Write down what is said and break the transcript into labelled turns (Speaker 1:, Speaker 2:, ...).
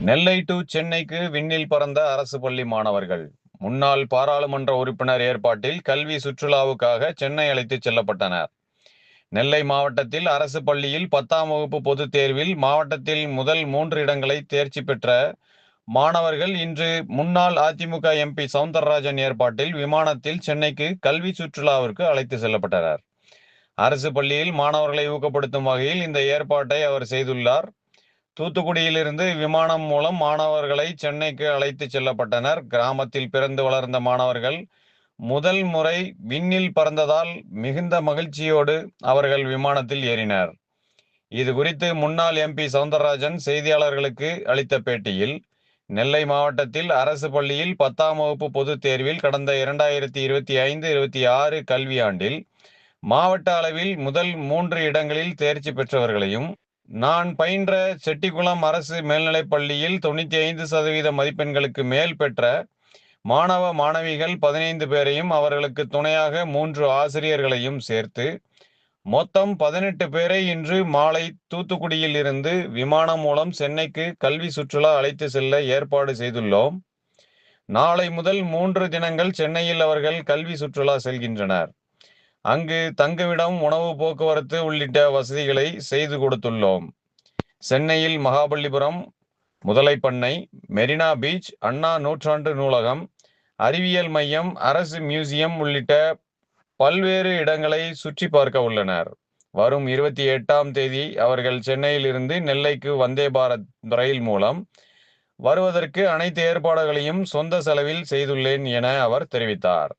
Speaker 1: நெல்லை to சென்னைக்கு விண்ணில் பறந்த அரசு பள்ளி மாணவர்கள். முன்னாள் பாராளுமன்ற உறுப்பினர் ஏற்பாட்டில் கல்வி சுற்றுலாவுக்காக சென்னை அழைத்துச் செல்லப்பட்டனர். நெல்லை மாவட்டத்தில் அரசு பள்ளியில் 10ஆம் வகுப்பு பொதுத் தேர்வில் மாவட்டத்தில் முதல் 3 இடங்களை தேர்ச்சி பெற்ற மாணவர்கள் இன்று முன்னாள் அதிமுக எம்பி சவுந்தரராஜன் ஏற்பாட்டில் விமானத்தில் சென்னைக்கு கல்வி சுற்றுலாவிற்கு அழைத்து செல்லப்பட்டனர். அரசு பள்ளியில் மாணவர்களை ஊக்கப்படுத்தும் வகையில் இந்த ஏற்பாட்டை அவர் செய்துள்ளார். தூத்துக்குடியிலிருந்து விமானம் மூலம் மாணவர்களை சென்னைக்கு அழைத்து செல்லப்பட்டனர். கிராமத்தில் பிறந்து வளர்ந்த மாணவர்கள் முதல் முறை விண்ணில் பறந்ததால் மிகுந்த மகிழ்ச்சியோடு அவர்கள் விமானத்தில் ஏறினர். இது குறித்து முன்னாள் எம்பி சவுந்தரராஜன் செய்தியாளர்களுக்கு அளித்த பேட்டியில், நெல்லை மாவட்டத்தில் அரசு பள்ளியில் 10ஆம் வகுப்பு பொதுத் தேர்வில் கடந்த 2025-26 கல்வியாண்டில் மாவட்ட அளவில் முதல் 3 இடங்களில் தேர்ச்சி பெற்றவர்களையும், நான் பயின்ற செட்டிக்குளம் அரசு மேல்நிலைப் பள்ளியில் 95% மதிப்பெண்களுக்கு மேல் பெற்ற மாணவ மாணவிகள் 15 பேரையும் அவர்களுக்கு துணையாக 3 ஆசிரியர்களையும் சேர்த்து மொத்தம் 18 பேரை இன்று மாலை தூத்துக்குடியில் இருந்து விமானம் மூலம் சென்னைக்கு கல்வி சுற்றுலா அழைத்து செல்ல ஏற்பாடு செய்துள்ளோம். நாளை முதல் 3 தினங்கள் சென்னையில் அவர்கள் கல்வி சுற்றுலா செல்கின்றனர். அங்கு தங்குமிடம், உணவு, போக்குவரத்து உள்ளிட்ட வசதிகளை செய்து கொடுத்துள்ளோம். சென்னையில் மகாபலிபுரம், முதலைப்பண்ணை, மெரினா பீச், அண்ணா நூற்றாண்டு நூலகம், அறிவியல் மையம், அரசு மியூசியம் உள்ளிட்ட பல்வேறு இடங்களை சுற்றி பார்க்க உள்ளனர். வரும் 28ஆம் தேதி அவர்கள் சென்னையில் இருந்து நெல்லைக்கு வந்தே பாரத் ரயில் மூலம் வருவதற்கு அனைத்து ஏற்பாடுகளையும் சொந்த செலவில் செய்துள்ளேன் என அவர் தெரிவித்தார்.